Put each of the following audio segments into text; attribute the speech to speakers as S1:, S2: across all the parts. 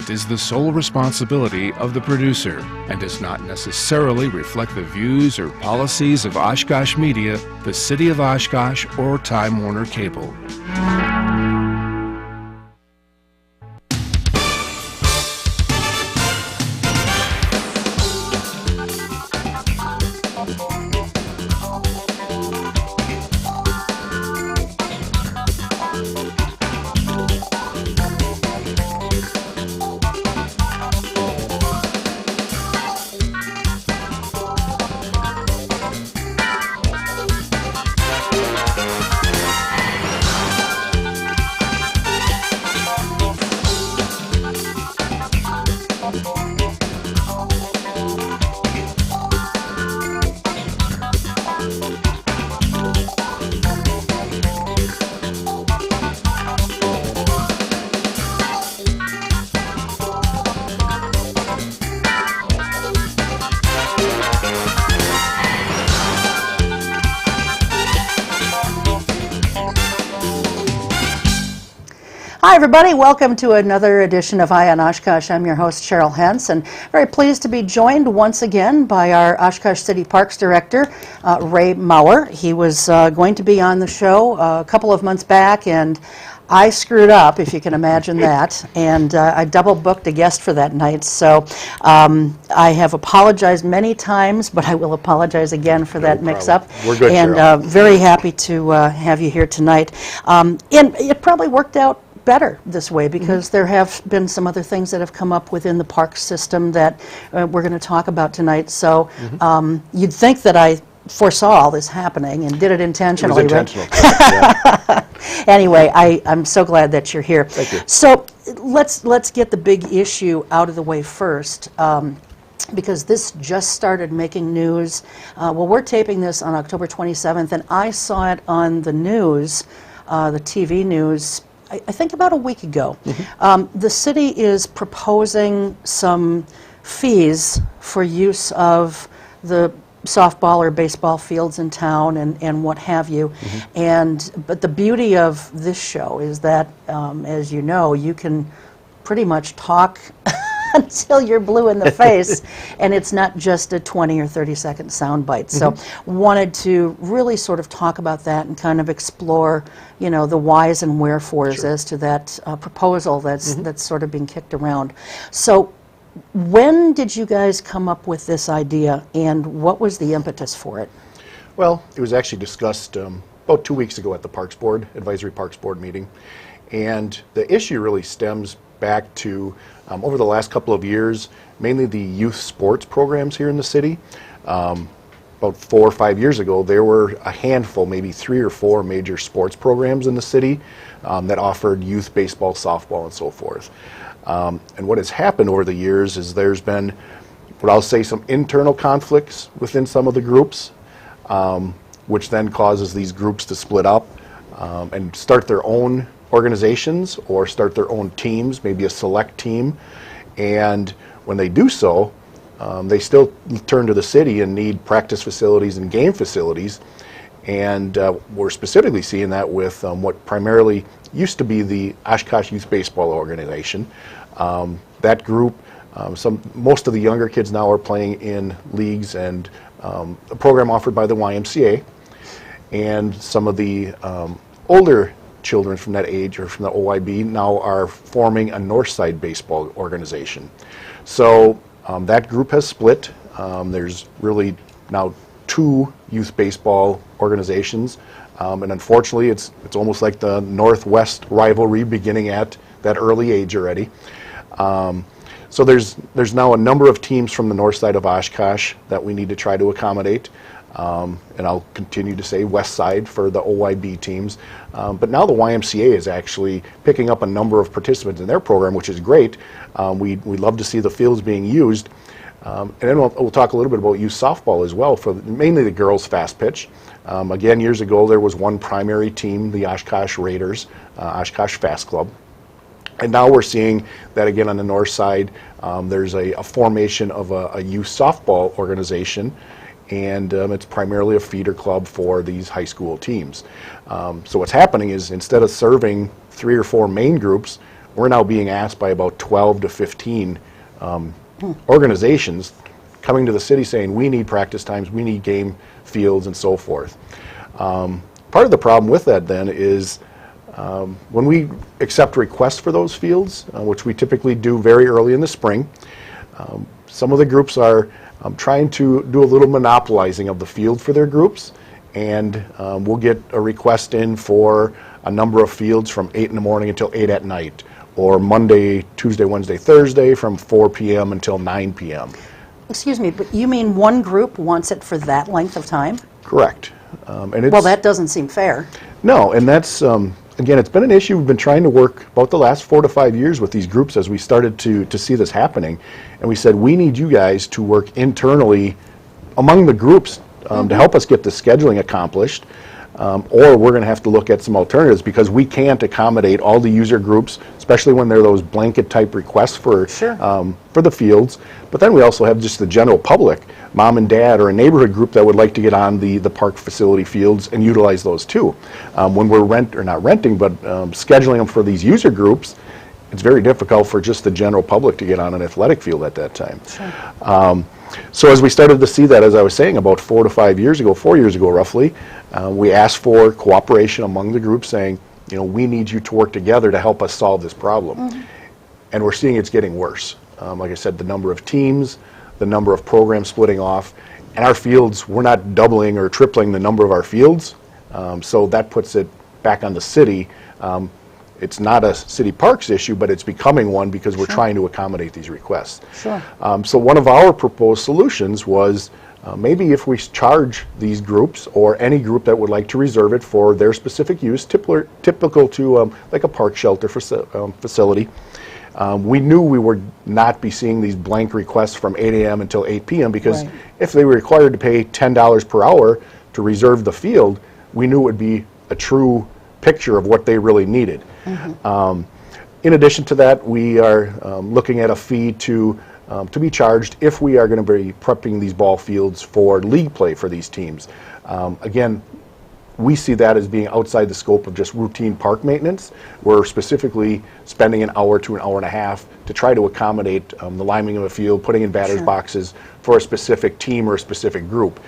S1: content is the sole responsibility of the producer and does not necessarily reflect the views or policies of Oshkosh Media, the City of Oshkosh, or Time Warner Cable.
S2: Hi everybody, welcome to another edition of Eye on Oshkosh. I'm your host Cheryl Hentz, and very pleased to be joined once again by our Oshkosh City Parks Director, Ray Maurer. He was going to be on the show a couple of months back, and I screwed up, if you can imagine that, and I double booked a guest for that night. So I have apologized many times, but I will apologize again for that mix-up.
S3: We're good,
S2: and
S3: Cheryl.
S2: Very happy to have you here tonight. And it probably worked out better this way because there have been some other things that have come up within the park system that we're going to talk about tonight. So you'd think that I foresaw all this happening and did it intentionally.
S3: It was intentional.
S2: Right? Anyway, I'm so glad that you're here.
S3: Thank you.
S2: So let's get the big issue out of the way first. Because this just started making news. Well, we're taping this on October 27th, and I saw it on the news, the TV news, I think about a week ago. The city is proposing some fees for use of the softball or baseball fields in town and what have you. But the beauty of this show is that, as you know, you can pretty much talk until you're blue in the face, and it's not just a 20 or 30-second soundbite. So wanted to really sort of talk about that and kind of explore, you know, the whys and wherefores as to that proposal that's sort of being kicked around. So when did you guys come up with this idea, and what was the impetus for it?
S3: Well, it was actually discussed about 2 weeks ago at the Parks Board, Advisory Parks Board meeting, and the issue really stems back to over the last couple of years, mainly the youth sports programs here in the city. About 4 or 5 years ago, there were a handful, maybe 3 or 4 major sports programs in the city that offered youth baseball, softball, and so forth. And what has happened over the years is there's been, what I'll say, some internal conflicts within some of the groups, which then causes these groups to split up and start their own organizations or start their own teams, maybe a select team. And when they do so, they still turn to the city and need practice facilities and game facilities. And we're specifically seeing that with what primarily used to be the Oshkosh Youth Baseball Organization. That group, most of the younger kids now are playing in leagues and a program offered by the YMCA. And some of the older children from that age or from the OYB now are forming a Northside baseball organization. So that group has split. There's really now 2 youth baseball organizations, and unfortunately it's almost like the Northwest rivalry beginning at that early age already. So there's now a number of teams from the north side of Oshkosh that we need to try to accommodate. And I'll continue to say West Side for the OYB teams. But now the YMCA is actually picking up a number of participants in their program, which is great. We love to see the fields being used. And then we'll talk a little bit about youth softball as well, for mainly the girls' fast pitch. Again, years ago there was one primary team, the Oshkosh Raiders, Oshkosh Fast Club. And now we're seeing that again on the north side. There's a formation of a youth softball organization, and it's primarily a feeder club for these high school teams. So what's happening is instead of serving 3 or 4 main groups, we're now being asked by about 12 to 15 organizations coming to the city saying we need practice times, we need game fields, and so forth. Part of the problem with that then is when we accept requests for those fields, which we typically do very early in the spring, some of the groups are trying to do a little monopolizing of the field for their groups, and we'll get a request in for a number of fields from 8 in the morning until 8 at night, or Monday, Tuesday, Wednesday, Thursday from 4 p.m. until 9 p.m.
S2: Excuse me, but you mean one group wants it for that length of time?
S3: Correct. And it's,
S2: well, that doesn't seem fair.
S3: No, and that's, again, it's been an issue we've been trying to work about the last 4 to 5 years with these groups as we started to see this happening. And we said, we need you guys to work internally among the groups to help us get the scheduling accomplished. Or we're going to have to look at some alternatives because we can't accommodate all the user groups, especially when they're those blanket type requests for the fields. But then we also have just the general public, mom and dad or a neighborhood group that would like to get on the park facility fields and utilize those too. When we're not renting, but scheduling them for these user groups, it's very difficult for just the general public to get on an athletic field at that time. Sure. So as we started to see that, as I was saying, about 4 years ago roughly, we asked for cooperation among the groups saying, you know, we need you to work together to help us solve this problem. And we're seeing it's getting worse. Like I said, the number of teams, the number of programs splitting off, and our fields, we're not doubling or tripling the number of our fields. So that puts it back on the city. It's not a city parks issue, but it's becoming one because we're trying to accommodate these requests.
S2: Sure.
S3: So one of our proposed solutions was maybe if we charge these groups or any group that would like to reserve it for their specific use, typical to like a park shelter facility, we knew we would not be seeing these blank requests from 8 a.m. until 8 p.m. because if they were required to pay $10 per hour to reserve the field, we knew it would be a true picture of what they really needed. In addition to that, we are looking at a fee to be charged if we are going to be prepping these ball fields for league play for these teams. Again, we see that as being outside the scope of just routine park maintenance. We're specifically spending an hour to an hour and a half to try to accommodate the liming of a field, putting in batters boxes for a specific team or a specific group.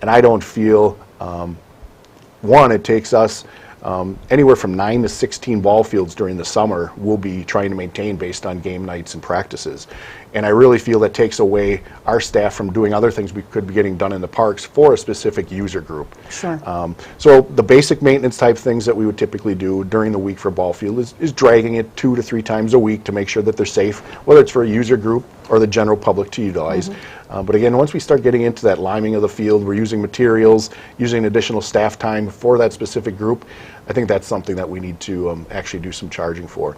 S3: And I don't feel, one, it takes us anywhere from 9 to 16 ball fields during the summer we'll be trying to maintain based on game nights and practices. And I really feel that takes away our staff from doing other things we could be getting done in the parks for a specific user group.
S2: Sure.
S3: So the basic maintenance type things that we would typically do during the week for ball field is dragging it 2 to 3 times a week to make sure that they're safe, whether it's for a user group or the general public to utilize. But again, once we start getting into that liming of the field, we're using materials, using additional staff time for that specific group, I think that's something that we need to actually do some charging for.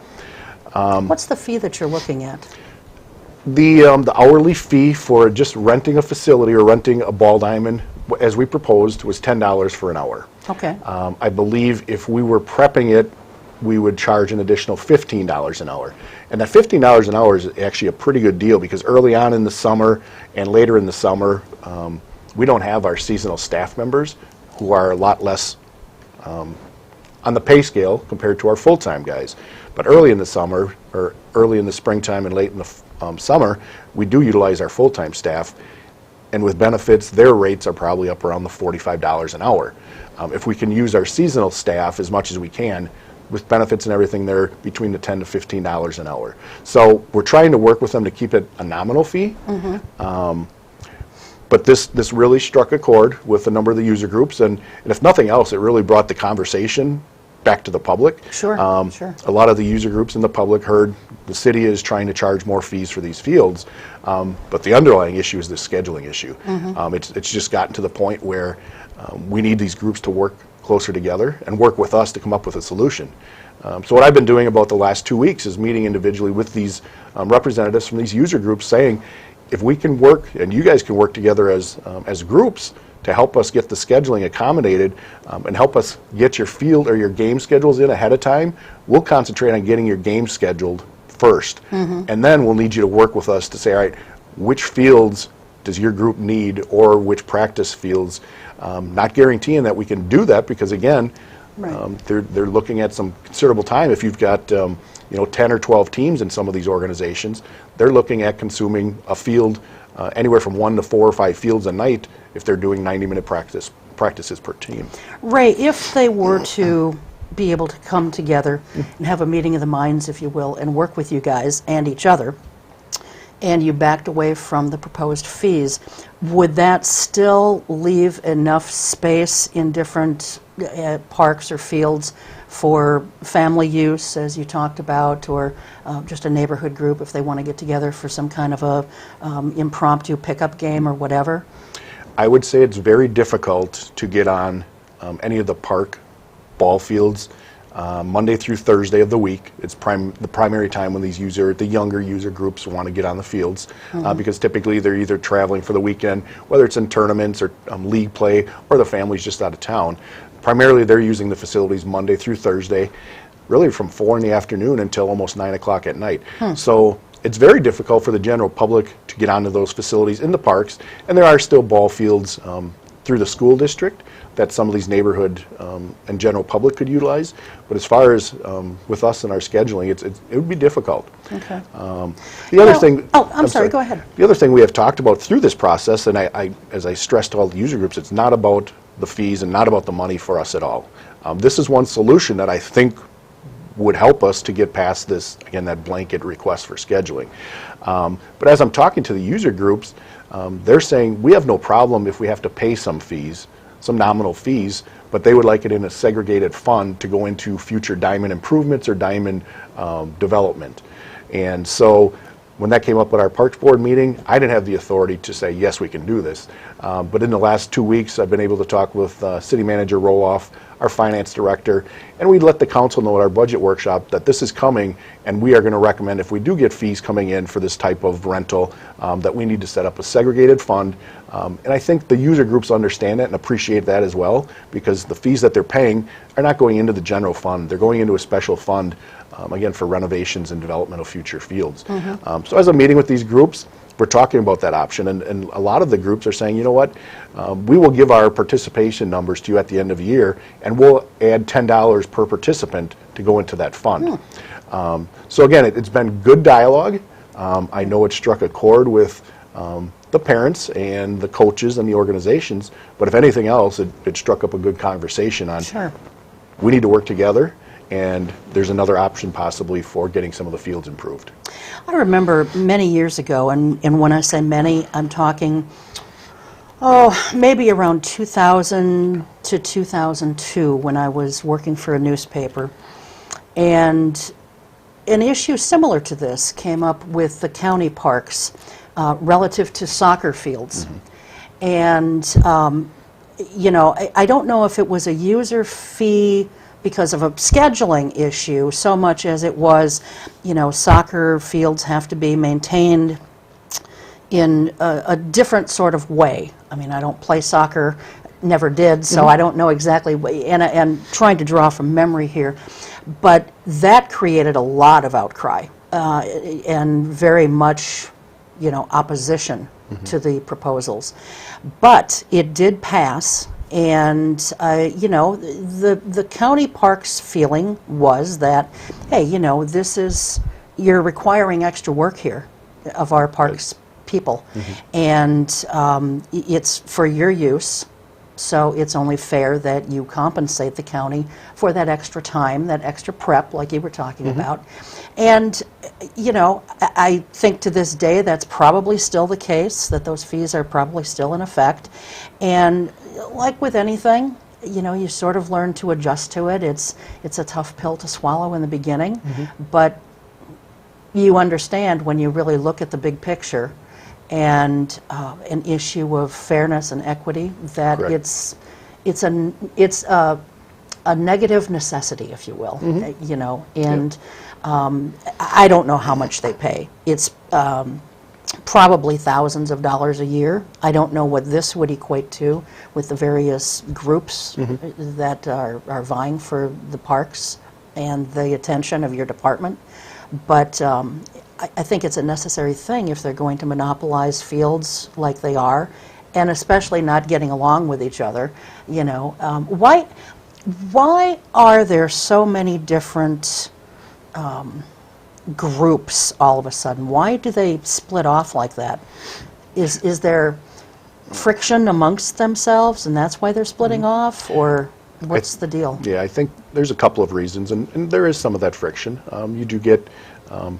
S2: What's the fee that you're looking at?
S3: The hourly fee for just renting a facility or renting a ball diamond, as we proposed, was $10 for an hour.
S2: Okay.
S3: I believe if we were prepping it, we would charge an additional $15 an hour. And that $15 an hour is actually a pretty good deal because early on in the summer and later in the summer, we don't have our seasonal staff members who are a lot less on the pay scale compared to our full-time guys. But early in the summer, or early in the springtime and late in the summer, we do utilize our full-time staff, and with benefits, their rates are probably up around the $45 an hour. If we can use our seasonal staff as much as we can, with benefits and everything, they're between the $10 to $15 an hour. So we're trying to work with them to keep it a nominal fee. But this really struck a chord with a number of the user groups, and if nothing else, it really brought the conversation back to the public. Sure. A lot of the user groups in the public heard the city is trying to charge more fees for these fields, but the underlying issue is the scheduling issue. It's just gotten to the point where we need these groups to work closer together and work with us to come up with a solution. So what I've been doing about the last 2 weeks is meeting individually with these representatives from these user groups saying, if we can work, and you guys can work together as groups to help us get the scheduling accommodated and help us get your field or your game schedules in ahead of time, we'll concentrate on getting your game scheduled first. And then we'll need you to work with us to say, all right, which fields does your group need or which practice fields? Not guaranteeing that we can do that because, again,
S2: Right.
S3: They're looking at some considerable time. If you've got 10 or 12 teams in some of these organizations, they're looking at consuming a field anywhere from 1 to 4 or 5 fields a night if they're doing 90-minute practices per team.
S2: Ray, if they were to be able to come together and have a meeting of the minds, if you will, and work with you guys and each other, and you backed away from the proposed fees, would that still leave enough space in different parks or fields for family use, as you talked about, or just a neighborhood group if they want to get together for some kind of a impromptu pickup game or whatever?
S3: I would say it's very difficult to get on any of the park ball fields Monday through Thursday of the week. It's the primary time when the younger user groups want to get on the fields, because typically they're either traveling for the weekend, whether it's in tournaments or league play, or the family's just out of town. Primarily they're using the facilities Monday through Thursday, really from 4 in the afternoon until almost 9 o'clock at night. So it's very difficult for the general public to get onto those facilities in the parks, and there are still ball fields through the school district that some of these neighborhood and general public could utilize. But as far as with us and our scheduling, it would be difficult.
S2: Okay.
S3: The other thing...
S2: Oh, I'm sorry, go ahead.
S3: The other thing we have talked about through this process, and as I stressed to all the user groups, it's not about the fees and not about the money for us at all. This is one solution that I think would help us to get past this, again, that blanket request for scheduling. But as I'm talking to the user groups, they're saying we have no problem if we have to pay some fees, some nominal fees, but they would like it in a segregated fund to go into future diamond improvements or diamond development. And so when that came up at our Parks Board meeting, I didn't have the authority to say, yes, we can do this. But in the last 2 weeks, I've been able to talk with City Manager Roloff, our Finance Director, and we let the council know at our budget workshop that this is coming, and we are going to recommend, if we do get fees coming in for this type of rental, that we need to set up a segregated fund. And I think the user groups understand that and appreciate that as well, because the fees that they're paying are not going into the general fund. They're going into a special fund, again, for renovations and development of future fields. So as I'm meeting with these groups, we're talking about that option, and a lot of the groups are saying, you know what, we will give our participation numbers to you at the end of the year, and we'll add $10 per participant to go into that fund. So again, it's been good dialogue. I know it struck a chord with the parents and the coaches and the organizations, but if anything else, it struck up a good conversation on we need to work together, and there's another option possibly for getting some of the fields improved.
S2: I remember many years ago, and when I say many, I'm talking, maybe around 2000 to 2002, when I was working for a newspaper, and an issue similar to this came up with the county parks relative to soccer fields. And, I don't know if it was a user fee because of a scheduling issue so much as it was, soccer fields have to be maintained in a different sort of way. I mean, I don't play soccer, never did, so I don't know exactly, and trying to draw from memory here, but that created a lot of outcry and very much, opposition to the proposals. But it did pass. And, the county parks feeling was that, hey, you're requiring extra work here of our parks people. And it's for your use, so it's only fair that you compensate the county for that extra time, that extra prep, like you were talking about. And, I think to this day that's probably still the case, that those fees are probably still in effect. And like with anything, you sort of learn to adjust to it. It's a tough pill to swallow in the beginning, but you understand when you really look at the big picture and an issue of fairness and equity that it's a negative necessity, if you will. And I don't know how much they pay. It's probably thousands of dollars a year. I don't know what this would equate to with the various groups that are vying for the parks and the attention of your department. But I think it's a necessary thing if they're going to monopolize fields like they are, and especially not getting along with each other. Why are there so many different groups all of a sudden? Why do they split off like that? Is there friction amongst themselves and that's why they're splitting off, or what's the deal?
S3: Yeah, I think there's a couple of reasons, and there is some of that friction. You do get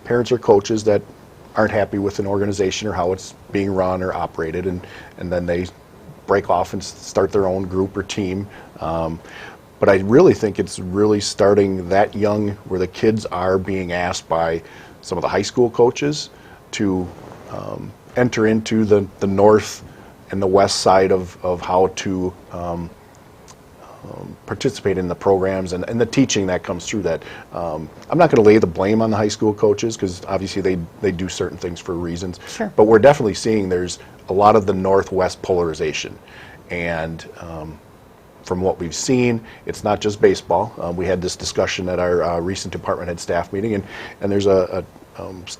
S3: parents or coaches that aren't happy with an organization or how it's being run or operated, and then they break off and start their own group or team. But I really think it's really starting that young, where the kids are being asked by some of the high school coaches to enter into the north and the west side of how to participate in the programs and the teaching that comes through that. I'm not going to lay the blame on the high school coaches, because obviously they do certain things for reasons.
S2: Sure.
S3: But we're definitely seeing there's a lot of the northwest polarization. And from what we've seen, it's not just baseball. We had this discussion at our recent department head staff meeting, and there's a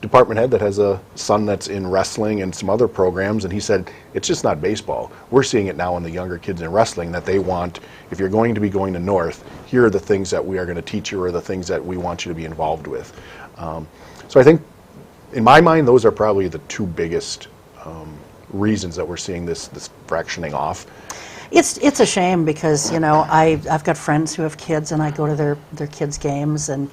S3: department head that has a son that's in wrestling and some other programs, and he said it's just not baseball. We're seeing it now in the younger kids in wrestling, that they want, if you're going to be going to North, here are the things that we are going to teach you, or the things that we want you to be involved with. So I think, in my mind, those are probably the two biggest reasons that we're seeing this fractioning off.
S2: It's a shame, because I've got friends who have kids, and I go to their kids' games, and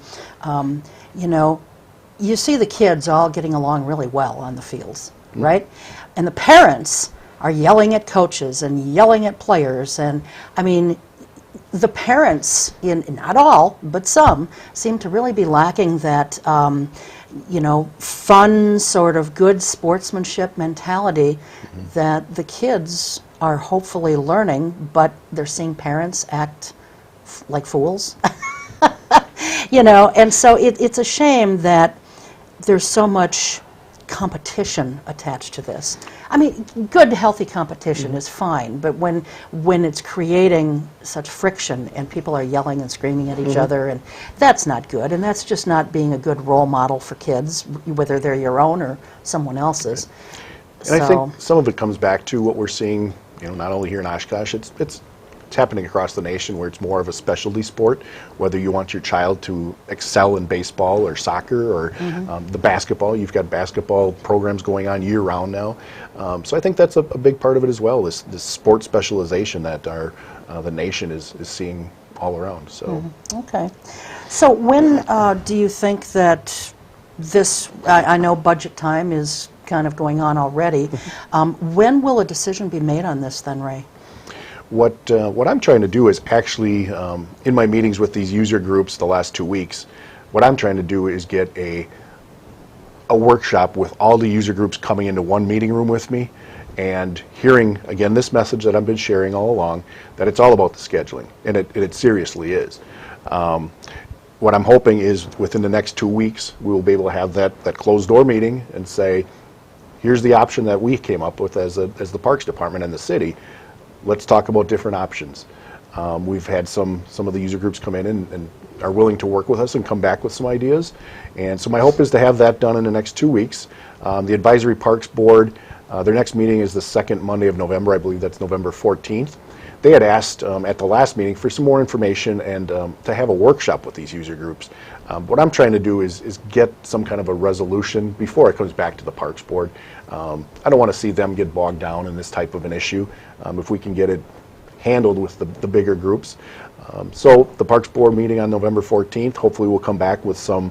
S2: you see the kids all getting along really well on the fields, right? And the parents are yelling at coaches and yelling at players, and I mean, the parents, not all, but some, seem to really be lacking that fun, sort of good sportsmanship mentality that the kids are hopefully learning, but they're seeing parents act like fools. And so it's a shame that there's so much competition attached to this. I mean, good, healthy competition is fine, but when it's creating such friction and people are yelling and screaming at each other, and that's not good, and that's just not being a good role model for kids, whether they're your own or someone else's.
S3: And I think some of it comes back to what we're seeing, not only here in Oshkosh, it's happening across the nation, where it's more of a specialty sport, whether you want your child to excel in baseball or soccer or the basketball. You've got basketball programs going on year-round now. So I think that's a big part of it as well, this sport specialization that the nation is seeing all around. So
S2: Okay. So when do you think that this, I know budget time is kind of going on already, when will a decision be made on this then, Ray?
S3: What I'm trying to do is actually, in my meetings with these user groups the last 2 weeks, what I'm trying to do is get a workshop with all the user groups coming into one meeting room with me, and hearing, again, this message that I've been sharing all along, that it's all about the scheduling, and it seriously is. What I'm hoping is within the next 2 weeks, we will be able to have that closed-door meeting and say, here's the option that we came up with as the Parks Department and the city. Let's talk about different options. We've had some of the user groups come in and are willing to work with us and come back with some ideas. And so my hope is to have that done in the next 2 weeks. The Advisory Parks Board, their next meeting is the second Monday of November. I believe that's November 14th. They had asked at the last meeting for some more information and to have a workshop with these user groups. What I'm trying to do is get some kind of a resolution before it comes back to the Parks Board. I don't want to see them get bogged down in this type of an issue. If we can get it handled with the bigger groups. So the Parks Board meeting on November 14th, hopefully we'll come back with some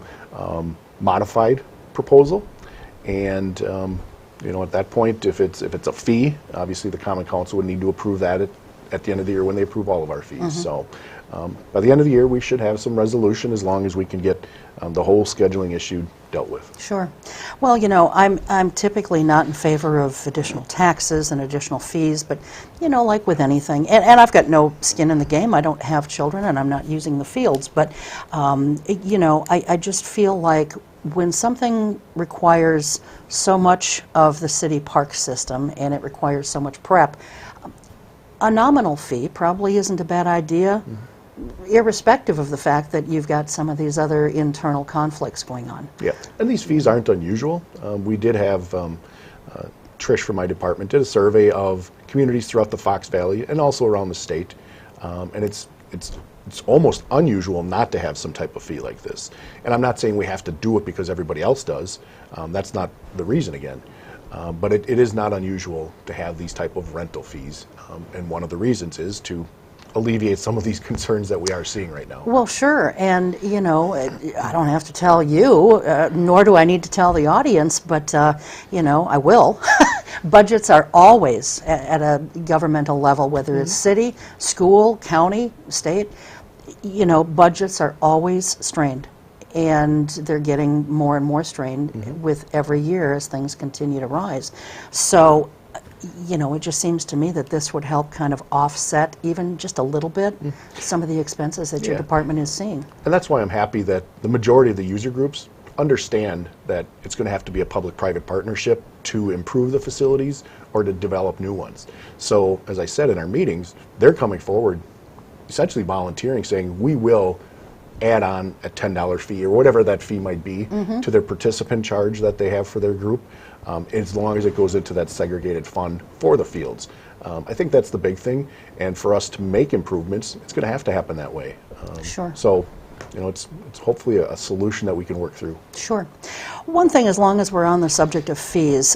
S3: modified proposal. And at that point, if it's a fee, obviously the Common Council would need to approve that at the end of the year when they approve all of our fees. So by the end of the year, we should have some resolution, as long as we can get the whole scheduling issue dealt with.
S2: Sure. Well, I'm typically not in favor of additional taxes and additional fees, but, like with anything, and I've got no skin in the game. I don't have children, and I'm not using the fields, but, I just feel like when something requires so much of the city park system and it requires so much prep, a nominal fee probably isn't a bad idea, irrespective of the fact that you've got some of these other internal conflicts going on.
S3: Yeah, and these fees aren't unusual. We did have Trish from my department did a survey of communities throughout the Fox Valley and also around the state, and it's it's almost unusual not to have some type of fee like this. And I'm not saying we have to do it because everybody else does. That's not the reason again. But it is not unusual to have these type of rental fees. And one of the reasons is to alleviate some of these concerns that we are seeing right now.
S2: Well, sure, and you know, I don't have to tell you, nor do I need to tell the audience, but you know, I will. Budgets are always at a governmental level, whether it's city, school, county, state, you know, budgets are always strained. And they're getting more and more strained with every year as things continue to rise. So, you know, it just seems to me that this would help kind of offset even just a little bit some of the expenses that your department is seeing.
S3: And that's why I'm happy that the majority of the user groups understand that it's going to have to be a public-private partnership to improve the facilities or to develop new ones. So, as I said in our meetings, they're coming forward essentially volunteering, saying we will add on a $10 fee or whatever that fee might be to their participant charge that they have for their group, as long as it goes into that segregated fund for the fields. I think that's the big thing, and for us to make improvements, it's going to happen that way.
S2: Sure.
S3: So, you know, it's hopefully a solution that we can work through.
S2: Sure. One thing, as long as we're on the subject of fees,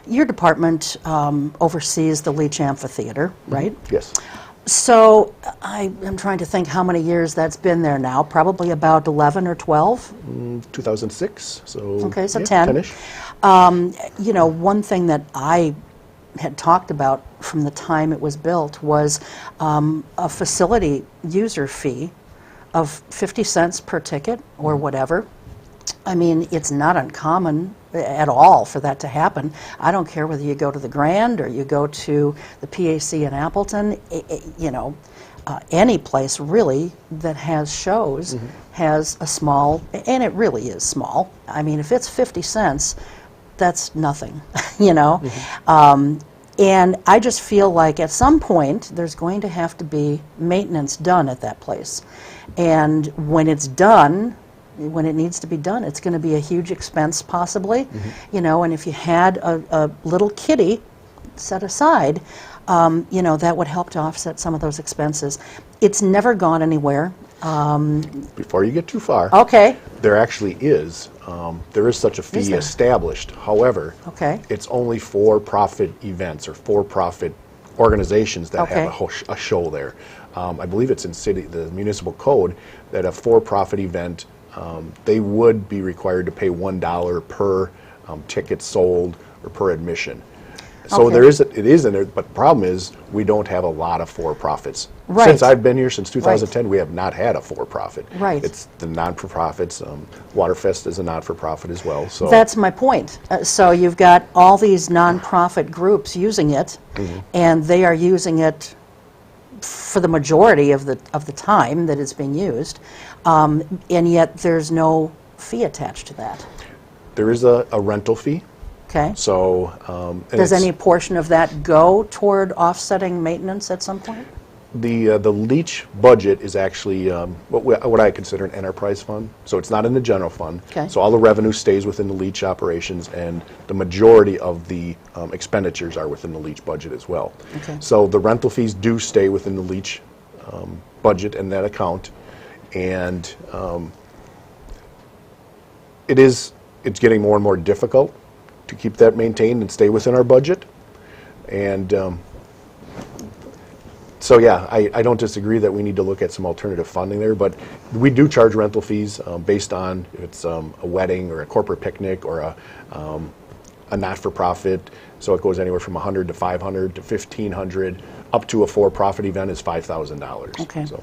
S2: your department oversees the Leach Amphitheater, right?
S3: Yes.
S2: So I am trying to think how many years that's been there now. Probably about 11 or 12.
S3: 2006. So
S2: Okay, so
S3: yeah,
S2: 10.
S3: 10-ish.
S2: You know, one thing that I had talked about from the time it was built was a facility user fee of 50 cents per ticket or whatever. I mean, it's not uncommon at all for that to happen. I don't care whether you go to the Grand or you go to the PAC in Appleton, you know, any place really that has shows has a small, and it really is small. I mean, if it's 50 cents, that's nothing, you know. And I just feel like at some point there's going to have to be maintenance done at that place. And when it's done, when it needs to be done, it's going to be a huge expense possibly, you know, and if you had a little kitty set aside, you know, that would help to offset some of those expenses. It's never gone anywhere.
S3: Before you get too far,
S2: Okay.
S3: there actually is. There is such a
S2: Is
S3: fee
S2: there?
S3: established. However,
S2: Okay.
S3: it's only for-profit events or for-profit organizations that
S2: Okay.
S3: have a show there. I believe it's in the municipal code that a for-profit event, they would be required to pay $1 per ticket sold or per admission. So
S2: Okay.
S3: it is in there, but the problem is we don't have a lot of for-profits.
S2: Right.
S3: Since I've been here since 2010, we have not had a for-profit.
S2: Right.
S3: It's the non-for-profits. Waterfest is a not-for-profit as well. So
S2: That's my point. So you've got all these nonprofit groups using it, and they are using it for the majority of the time that it's being used, and yet there's no fee attached to that.
S3: there is a rental fee.
S2: Okay.
S3: So and
S2: Does
S3: it's-
S2: any portion of that go toward offsetting maintenance at some point?
S3: The leach budget is actually what I consider an enterprise fund. So it's not in the general fund.
S2: Okay.
S3: So all the revenue stays within the leach operations, and the majority of the expenditures are within the leach budget as well.
S2: Okay.
S3: So the rental fees do stay within the leach budget and that account, and it's getting more and more difficult to keep that maintained and stay within our budget, and so yeah, I don't disagree that we need to look at some alternative funding there, but we do charge rental fees based on if it's a wedding or a corporate picnic or a not-for-profit. So it goes anywhere from $100 to $500 to $1,500, up to a for-profit event is $5,000.
S2: Okay.
S3: So,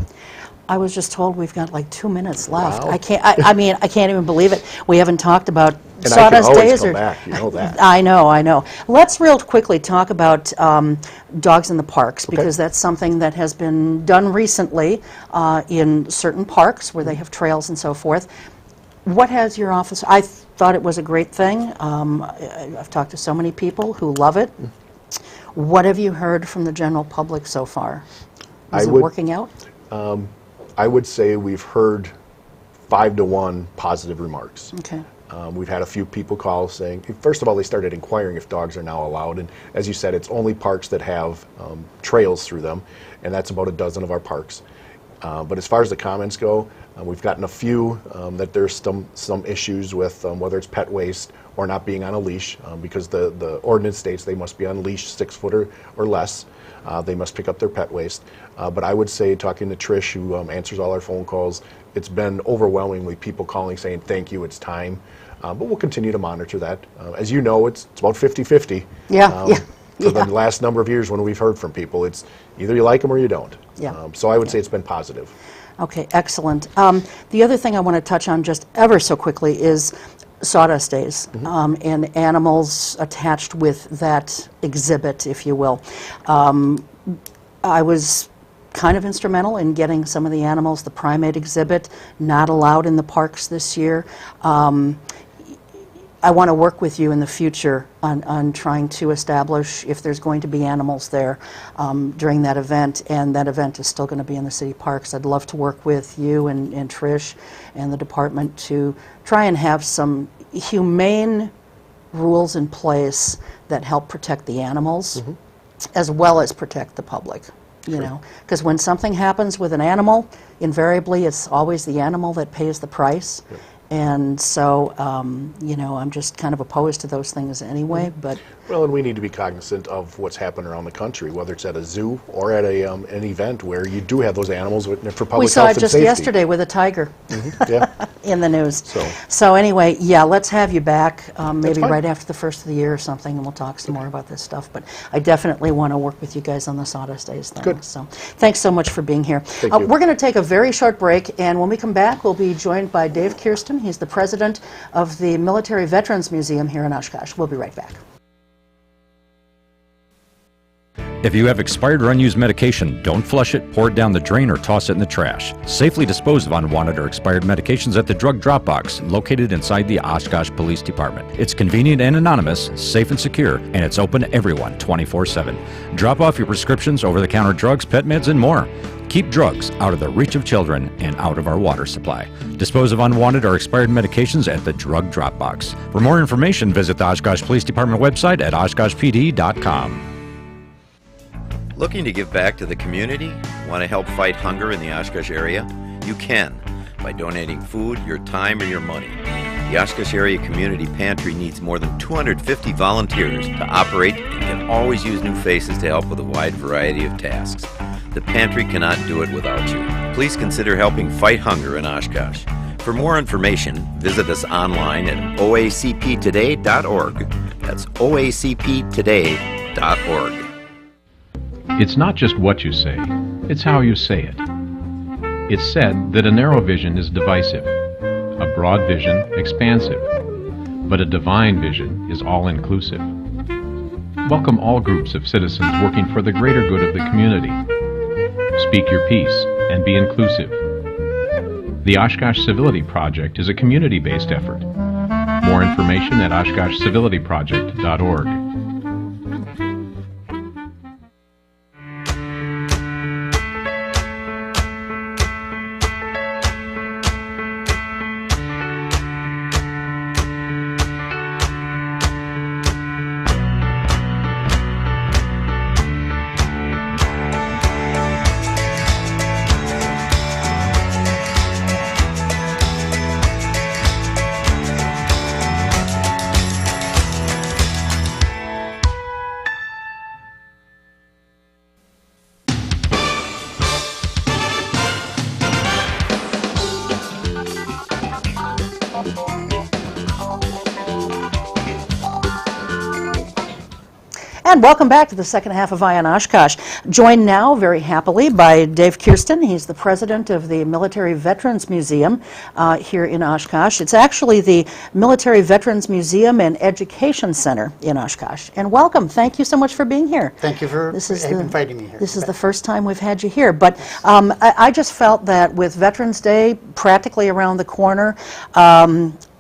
S2: I was just told we've got like 2 minutes left.
S3: Wow.
S2: I mean, I can't even believe it. We haven't talked about
S3: and I can
S2: Sawdust
S3: always
S2: Days
S3: come
S2: or
S3: back, you know that.
S2: I know. Let's real quickly talk about dogs in the parks, because that's something that has been done recently in certain parks where they have trails and so forth. What has your office, I thought it was a great thing. I've talked to so many people who love it. What have you heard from the general public so far? Is it working out?
S3: I would say we've heard 5 to 1 positive remarks.
S2: Okay.
S3: We've had a few people call saying, first of all, they started inquiring if dogs are now allowed. And as you said, it's only parks that have trails through them, and that's about a dozen of our parks. But as far as the comments go, we've gotten a few that there's some issues with whether it's pet waste or not being on a leash, because the ordinance states they must be on a leash 6 foot or less. They must pick up their pet waste. But I would say, talking to Trish, who answers all our phone calls, it's been overwhelmingly people calling saying, thank you, it's time. But we'll continue to monitor that. As you know, it's about 50-50. For the last number of years when we've heard from people, it's either you like them or you don't. So I would say it's been positive.
S2: Okay, excellent. The other thing I want to touch on just ever so quickly is Sawdust Days, and animals attached with that exhibit, if you will. I was kind of instrumental in getting some of the animals, the primate exhibit, not allowed in the parks this year. I want to work with you in the future on trying to establish if there's going to be animals there during that event, and that event is still going to be in the city parks. I'd love to work with you and Trish and the department to try and have some humane rules in place that help protect the animals as well as protect the public. You know, because when something happens with an animal, invariably it's always the animal that pays the price. And so, you know, I'm just kind of opposed to those things anyway. But
S3: well, and we need to be cognizant of what's happened around the country, whether it's at a zoo or at an event where you do have those animals for public health and safety.
S2: We saw it just yesterday with a tiger in the news. So anyway, yeah, let's have you back maybe right after the first of the year or something, and we'll talk some more about this stuff. But I definitely want to work with you guys on the Sawdust Days thing.
S3: Good.
S2: So thanks so much for being here.
S3: Thank you.
S2: We're going to take a very short break, and when we come back, we'll be joined by Dave Kersztyn. He's the president of the Military Veterans Museum here in Oshkosh. We'll be right back.
S4: If you have expired or unused medication, don't flush it, pour it down the drain, or toss it in the trash. Safely dispose of unwanted or expired medications at the drug drop box located inside the Oshkosh Police Department. It's convenient and anonymous, safe and secure, and it's open to everyone 24/7. Drop off your prescriptions, over-the-counter drugs, pet meds, and more. Keep drugs out of the reach of children and out of our water supply. Dispose of unwanted or expired medications at the drug drop box. For more information, visit the Oshkosh Police Department website at oshkoshpd.com.
S5: Looking to give back to the community? Want to help fight hunger in the Oshkosh area? You can by donating food, your time, or your money. The Oshkosh Area Community Pantry needs more than 250 volunteers to operate and can always use new faces to help with a wide variety of tasks. The pantry cannot do it without you. Please consider helping fight hunger in Oshkosh. For more information, visit us online at oacptoday.org. That's oacptoday.org.
S6: It's not just what you say, it's how you say it. It's said that a narrow vision is divisive, a broad vision expansive, but a divine vision is all-inclusive. Welcome all groups of citizens working for the greater good of the community. Speak your piece and be inclusive. The Oshkosh Civility Project is a community-based effort. More information at oshkoshcivilityproject.org.
S2: And welcome back to the second half of Eye on Oshkosh. Joined now, very happily, by Dave Kersztyn. He's the president of the Military Veterans Museum here in Oshkosh. It's actually the Military Veterans Museum and Education Center in Oshkosh. And welcome. Thank you so much for being here.
S7: Thank you for inviting me here.
S2: This is the first time we've had you here. But I just felt that with Veterans Day practically around the corner,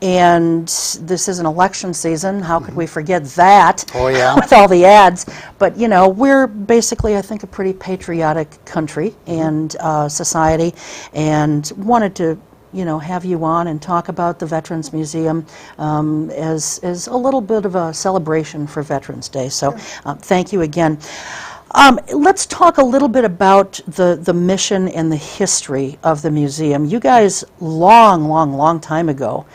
S2: and this is an election season. How could we forget that?
S7: Oh, yeah.
S2: With all the ads. But, you know, we're basically, I think, a pretty patriotic country and society, and wanted to, you know, have you on and talk about the Veterans Museum as a little bit of a celebration for Veterans Day. So thank you again. Let's talk a little bit about the mission and the history of the museum. You guys, long time ago,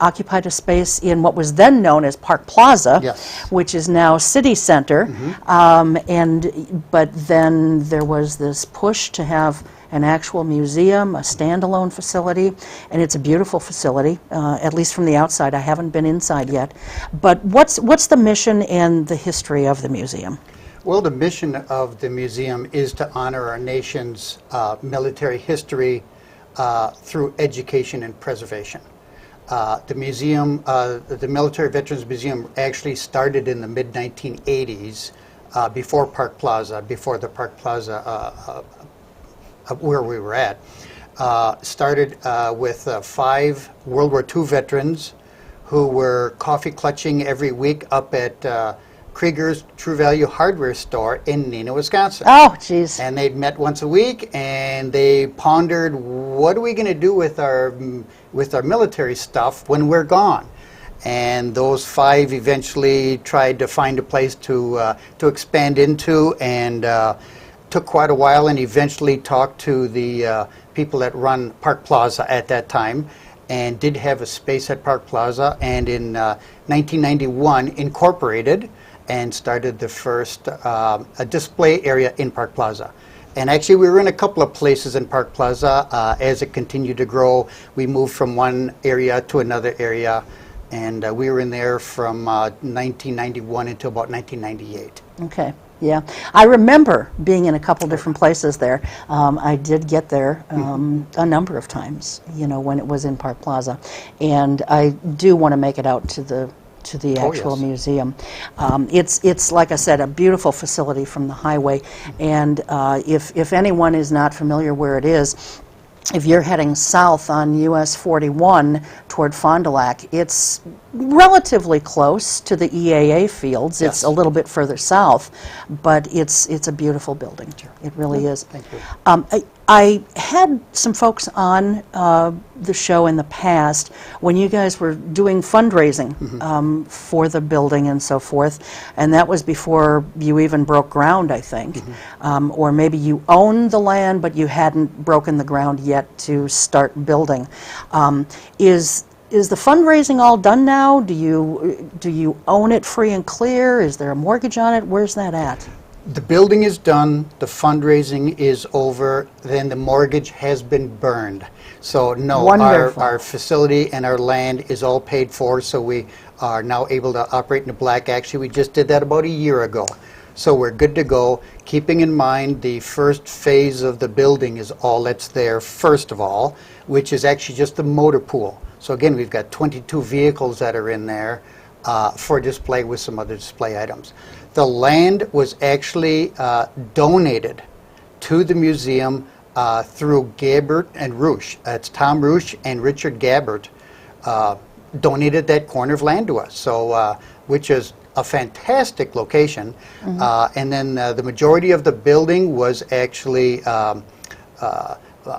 S2: occupied a space in what was then known as Park Plaza,
S7: Yes.
S2: which is now City Center. But then there was this push to have an actual museum, a standalone facility, and it's a beautiful facility, at least from the outside. I haven't been inside yet. But what's the mission and the history of the museum?
S7: Well, the mission of the museum is to honor our nation's military history through education and preservation. The museum, the Military Veterans Museum, actually started in the mid-1980s, before Park Plaza, before the Park Plaza where we were at. Started with 5 World War II veterans who were coffee clutching every week up at Krieger's True Value Hardware Store in Neenah, Wisconsin.
S2: Oh, geez.
S7: And they'd met once a week, and they pondered, what are we going to do with our military stuff when we're gone? And those 5 eventually tried to find a place to expand into, and took quite a while, and eventually talked to the people that run Park Plaza at that time, and did have a space at Park Plaza, and in 1991 incorporated and started the first a display area in Park Plaza. And actually we were in a couple of places in Park Plaza. As it continued to grow, we moved from one area to another area, and we were in there from 1991 until about 1998.
S2: Okay. Yeah, I remember being in a couple different places there. I did get there a number of times, you know, when it was in Park Plaza, and I do want to make it out to the actual museum. It's like I said, a beautiful facility from the highway, and if anyone is not familiar where it is, if you're heading south on US 41 toward Fond du Lac, it's relatively close to the EAA fields.
S7: Yes.
S2: It's a little bit further south, but it's a beautiful building. It really is.
S7: Thank you.
S2: I had some folks on the show in the past when you guys were doing fundraising for the building and so forth, and that was before you even broke ground, I think. Or maybe you owned the land, but you hadn't broken the ground yet to start building. Is the fundraising all done now? Do you own it free and clear? Is there a mortgage on it? Where's that at?
S7: The building is done, the fundraising is over, then the mortgage has been burned. So no, our facility and our land is all paid for, so we are now able to operate in the black. Actually, we just did that about a year ago. So we're good to go, keeping in mind the first phase of the building is all that's there, first of all, which is actually just the motor pool. So again, we've got 22 vehicles that are in there for display with some other display items. The land was actually donated to the museum through Gabbert and Roosh. It's Tom Roosh and Richard Gabbert donated that corner of land to us, so which is a fantastic location. And then the majority of the building was actually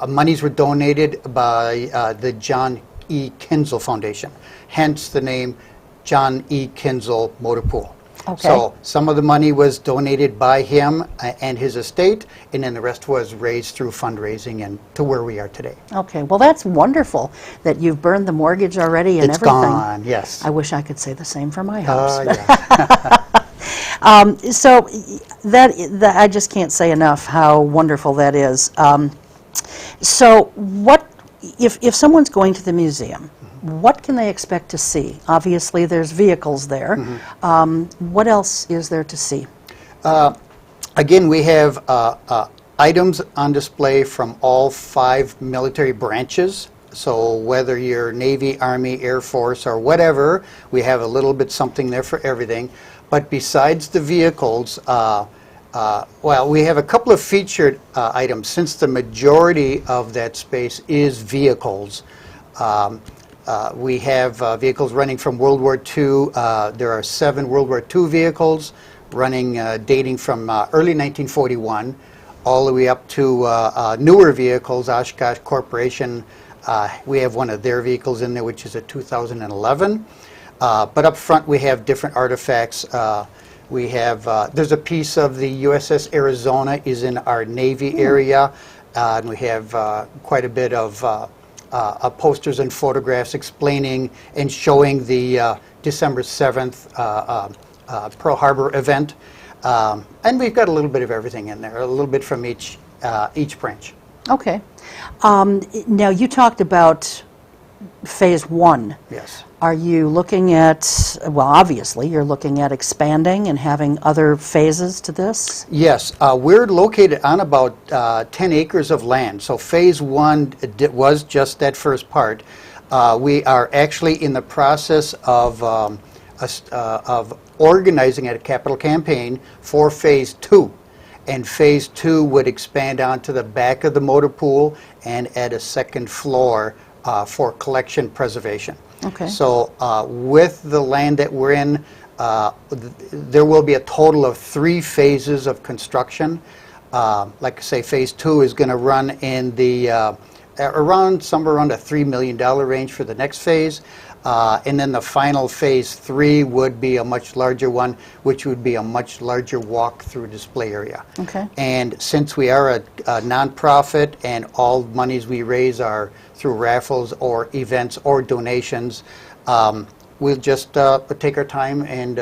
S7: monies were donated by the John E. Kinzel Foundation, hence the name John E. Kinzel Motor Pool.
S2: Okay.
S7: So some of the money was donated by him and his estate, and then the rest was raised through fundraising and to where we are today.
S2: Okay, well that's wonderful that you've burned the mortgage already and everything.
S7: It's gone, yes.
S2: I wish I could say the same for my house.
S7: Yeah.
S2: So that I just can't say enough how wonderful that is. So what if someone's going to the museum? What can they expect to see? Obviously, there's vehicles there. What else is there to see?
S7: Again, we have items on display from all 5 military branches. So whether you're Navy, Army, Air Force, or whatever, we have a little bit something there for everything. But besides the vehicles, well, we have a couple of featured items. Since the majority of that space is vehicles, we have vehicles running from World War II. There are 7 World War II vehicles running, dating from early 1941 all the way up to newer vehicles. Oshkosh Corporation, we have one of their vehicles in there, which is a 2011. But up front we have different artifacts. We have, there's a piece of the USS Arizona is in our Navy area, and we have quite a bit of posters and photographs explaining and showing the December 7th Pearl Harbor event. And we've got a little bit of everything in there, a little bit from each branch.
S2: Okay. Now, you talked about phase 1.
S7: Yes.
S2: Are you looking at, well, obviously, you're looking at expanding and having other phases to this?
S7: Yes. We're located on about 10 acres of land. So phase 1 was just that first part. We are actually in the process of organizing a capital campaign for phase 2. And phase 2 would expand onto the back of the motor pool and add a second floor for collection preservation.
S2: Okay.
S7: So with the land that we're in, there will be a total of 3 phases of construction. Like I say, phase 2 is going to run in the somewhere around a $3 million range for the next phase. And then the final phase 3 would be a much larger one, which would be a much larger walk-through display area.
S2: Okay.
S7: And since we are a nonprofit and all monies we raise are through raffles or events or donations, we'll just take our time and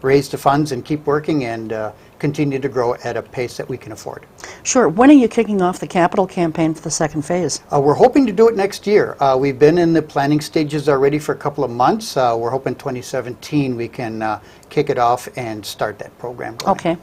S7: raise the funds and keep working and continue to grow at a pace that we can afford.
S2: Sure. When are you kicking off the capital campaign for the second phase?
S7: We're hoping to do it next year. We've been in the planning stages already for a couple of months. We're hoping 2017 we can kick it off and start that program going.
S2: Okay.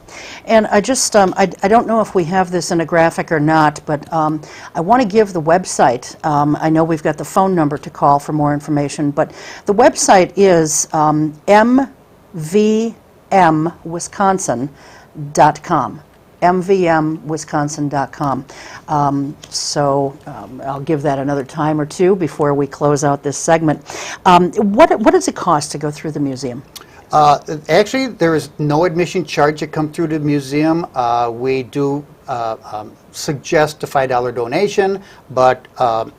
S2: And I just, I don't know if we have this in a graphic or not, but I want to give the website. I know we've got the phone number to call for more information, but the website is mvmwisconsin.com. mvmwisconsin.com. So I'll give that another time or two before we close out this segment. What does it cost to go through the museum?
S7: Actually, there is no admission charge to come through the museum. We do suggest a $5 donation, but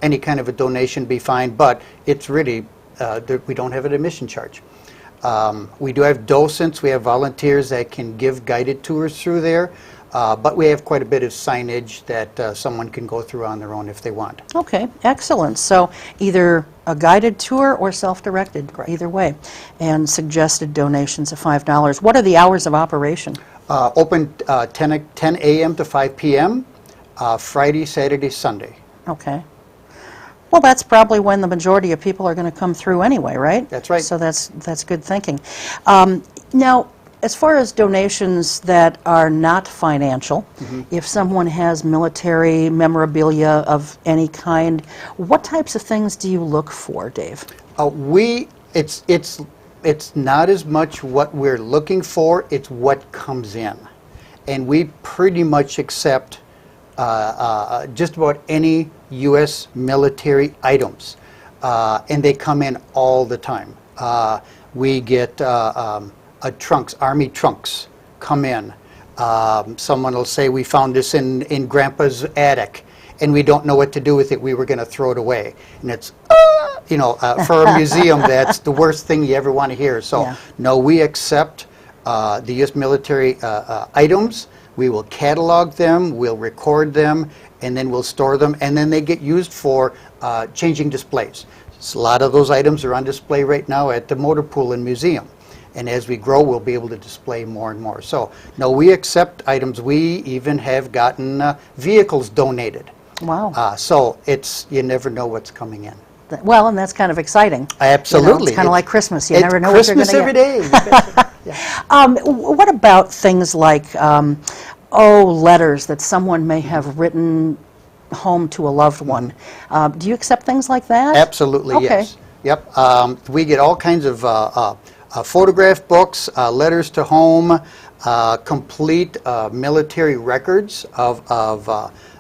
S7: any kind of a donation be fine, but it's really, we don't have an admission charge. We do have docents, we have volunteers that can give guided tours through there, but we have quite a bit of signage that someone can go through on their own if they want.
S2: Okay, excellent. So either a guided tour or self-directed, either way, and suggested donations of $5. What are the hours of operation?
S7: Open 10 a.m. to 5 p.m., Friday, Saturday, Sunday.
S2: Okay. Well, that's probably when the majority of people are going to come through anyway, right?
S7: That's right.
S2: So that's good thinking. Now, as far as donations that are not financial, if someone has military memorabilia of any kind, what types of things do you look for, Dave?
S7: It's not as much what we're looking for, it's what comes in. And we pretty much accept just about any U.S. military items, and they come in all the time. We get trunks, Army trunks come in. Someone will say, we found this in Grandpa's attic, and we don't know what to do with it. We were going to throw it away. And it's, for a museum, that's the worst thing you ever want to hear. So, no, we accept the U.S. military items. We will catalog them, we'll record them, and then we'll store them, and then they get used for changing displays. So a lot of those items are on display right now at the motor pool and museum. And as we grow, we'll be able to display more and more. So, no, we accept items. We even have gotten vehicles donated.
S2: Wow.
S7: So it's, you never know what's coming in.
S2: Well, and that's kind of exciting.
S7: Absolutely.
S2: It's kind of like Christmas. You never know what you're going to get.
S7: Christmas every day.
S2: What about things like, letters that someone may have written home to a loved one? Do you accept things like that?
S7: Absolutely, yes. Yep. We get all kinds of photograph books, letters to home, complete military records of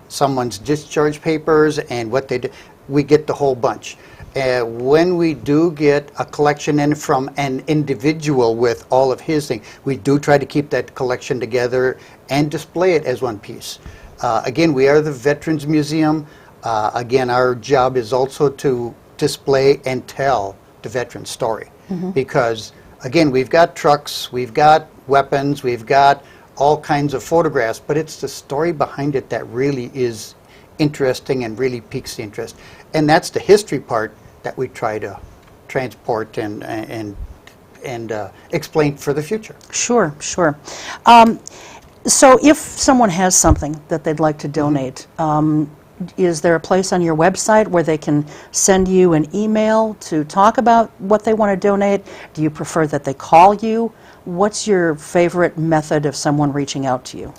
S7: someone's discharge papers and what they did. We get the whole bunch. When we do get a collection in from an individual with all of his things, we do try to keep that collection together and display it as one piece. Again, we are the Veterans Museum. Again, our job is also to display and tell the veteran story, because again, we've got trucks, we've got weapons, we've got all kinds of photographs, but it's the story behind it that really is interesting and really piques the interest. And that's the history part that we try to transport and explain for the future.
S2: Sure, sure. So if someone has something that they'd like to donate, is there a place on your website where they can send you an email to talk about what they want to donate? Do you prefer that they call you? What's your favorite method of someone reaching out to you?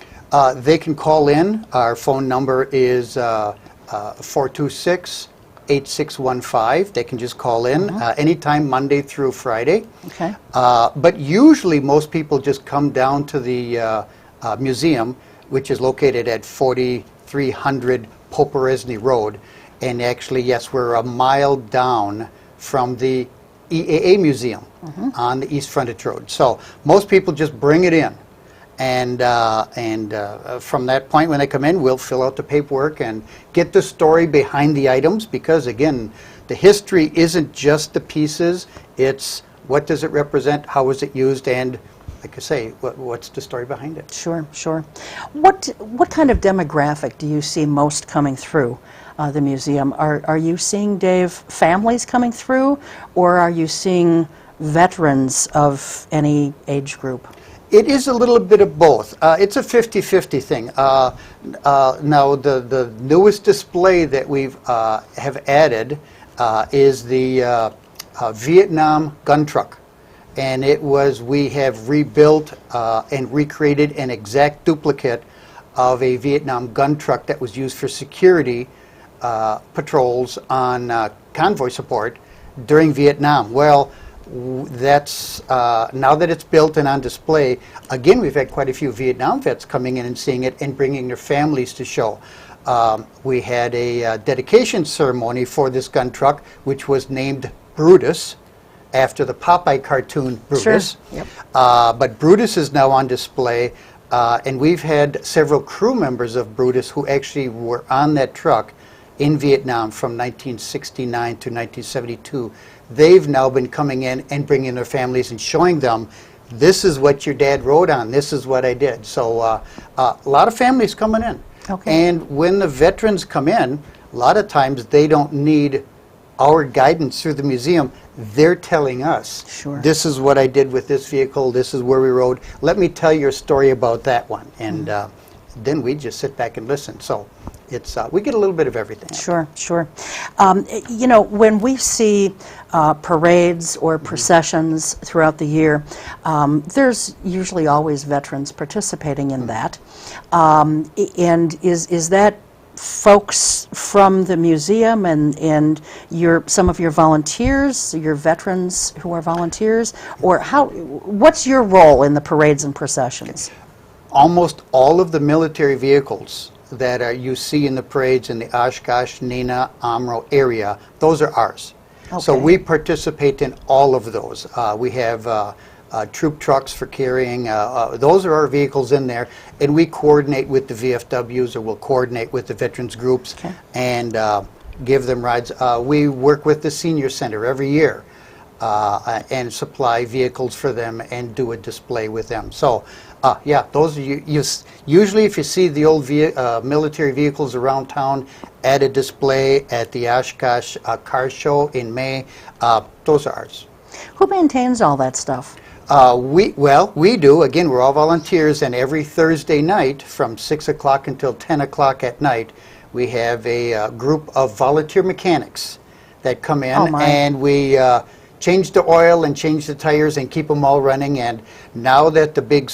S7: They can call in. Our phone number is 426-8615. They can just call in anytime, Monday through Friday.
S2: Okay.
S7: But usually most people just come down to the museum, which is located at 4300 Poperesny Road. And actually, yes, we're a mile down from the EAA Museum on the East Frontage Road. So most people just bring it in. And from that point, when they come in, we'll fill out the paperwork and get the story behind the items, because again, the history isn't just the pieces, it's what does it represent, how is it used, and like I say, what's the story behind it.
S2: Sure, sure. What kind of demographic do you see most coming through the museum? Are you seeing, Dave, families coming through, or are you seeing veterans of any age group?
S7: It is a little bit of both. It's a 50-50 thing. Now, the newest display that we have added is the Vietnam gun truck. And we have rebuilt and recreated an exact duplicate of a Vietnam gun truck that was used for security patrols on convoy support during Vietnam. Well, that's now that it's built and on display, again, we've had quite a few Vietnam vets coming in and seeing it and bringing their families to show. We had a dedication ceremony for this gun truck, which was named Brutus, after the Popeye cartoon Brutus.
S2: Sure. Yep.
S7: But Brutus is now on display, and we've had several crew members of Brutus who actually were on that truck in Vietnam from 1969 to 1972. They've now been coming in and bringing their families and showing them, this is what your dad rode on, this is what I did. So a lot of families coming in.
S2: Okay.
S7: And when the veterans come in, a lot of times they don't need our guidance through the museum. They're telling us,
S2: sure,
S7: this is what I did with this vehicle, this is where we rode, let me tell you a story about that one. And then we just sit back and listen. So it's we get a little bit of everything.
S2: Sure, sure. You know, when we see parades or processions throughout the year, there's usually always veterans participating in that. And is that folks from the museum and some of your volunteers, your veterans who are volunteers, or what's your role in the parades and processions?
S7: Almost all of the military vehicles that you see in the parades in the Oshkosh, Neenah, Omro area, those are ours.
S2: Okay.
S7: So we participate in all of those. We have troop trucks for carrying, those are our vehicles in there, and we coordinate with the VFWs, or we'll coordinate with the veterans groups,
S2: okay,
S7: and give them rides. We work with the senior center every year and supply vehicles for them and do a display with them. So yeah, those are usually if you see the old military vehicles around town at a display at the Oshkosh Car Show in May, those are ours.
S2: Who maintains all that stuff?
S7: We do. Again, we're all volunteers, and every Thursday night from 6 o'clock until 10 o'clock at night, we have a group of volunteer mechanics that come in, and we change the oil and change the tires and keep them all running. And now that the big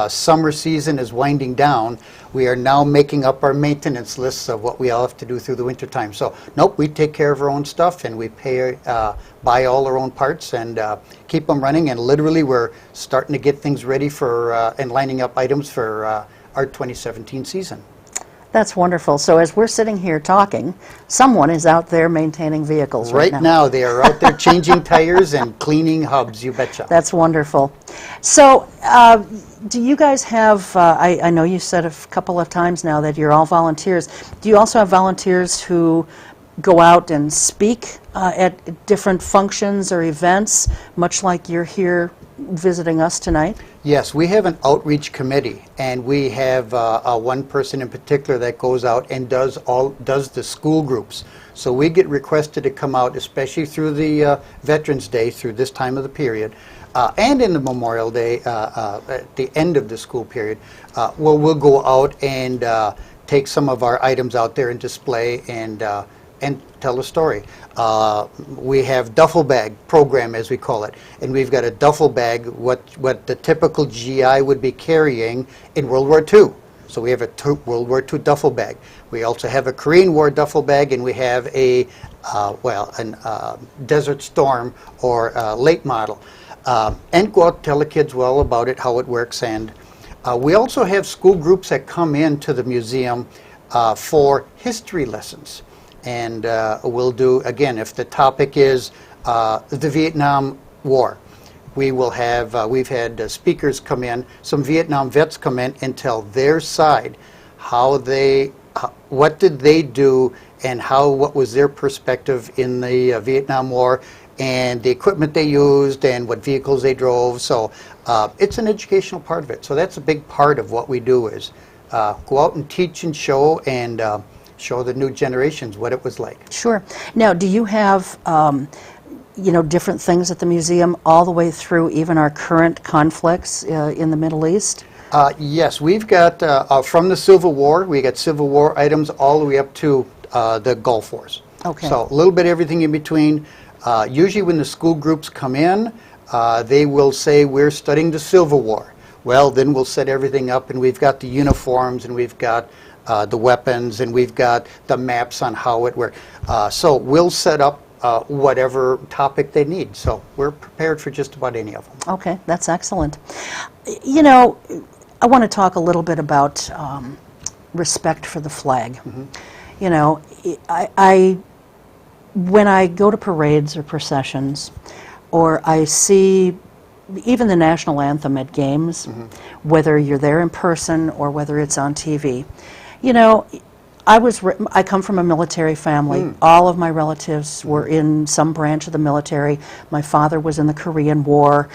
S7: summer season is winding down, we are now making up our maintenance lists of what we all have to do through the winter time. So nope, we take care of our own stuff, and we buy all our own parts and keep them running. And literally we're starting to get things ready for and lining up items for our 2017 season.
S2: That's wonderful. So as we're sitting here talking, someone is out there maintaining vehicles right now.
S7: Right now, they are out there changing tires and cleaning hubs, you betcha.
S2: That's wonderful. So do you guys have, I know you said a couple of times now that you're all volunteers. Do you also have volunteers who go out and speak at different functions or events, much like you're here visiting us tonight?
S7: Yes, we have an outreach committee, and we have one person in particular that goes out and does the school groups. So we get requested to come out, especially through the Veterans Day, through this time of the period, and in the Memorial Day at the end of the school period. We'll go out and take some of our items out there and display and tell a story. We have duffel bag program, as we call it, and we've got a duffel bag, what the typical GI would be carrying in World War II. So we have a World War II duffel bag. We also have a Korean War duffel bag, and we have a Desert Storm or late model. And go out and tell the kids well about it, how it works. And we also have school groups that come into the museum for history lessons. And we'll do, again, if the topic is the Vietnam War, we will have, we've had speakers come in, some Vietnam vets come in and tell their side, what did they do and what was their perspective in the Vietnam War and the equipment they used and what vehicles they drove. So it's an educational part of it. So that's a big part of what we do is go out and teach and show and show the new generations what it was like.
S2: Sure. Now, do you have different things at the museum all the way through even our current conflicts in the Middle East?
S7: Yes, we've got from the Civil War, we got Civil War items all the way up to the Gulf Wars.
S2: Okay.
S7: So a little bit everything in between. Usually when the school groups come in, they will say, we're studying the Civil War. Well, then we'll set everything up, and we've got the uniforms, and we've got the weapons, and we've got the maps on how it works. So we'll set up whatever topic they need. So we're prepared for just about any of them.
S2: Okay, that's excellent. You know, I want to talk a little bit about respect for the flag. Mm-hmm. You know, when I go to parades or processions, or I see even the national anthem at games, mm-hmm. whether you're there in person or whether it's on TV, you know, I come from a military family. Mm. All of my relatives were in some branch of the military. My father was in the Korean War.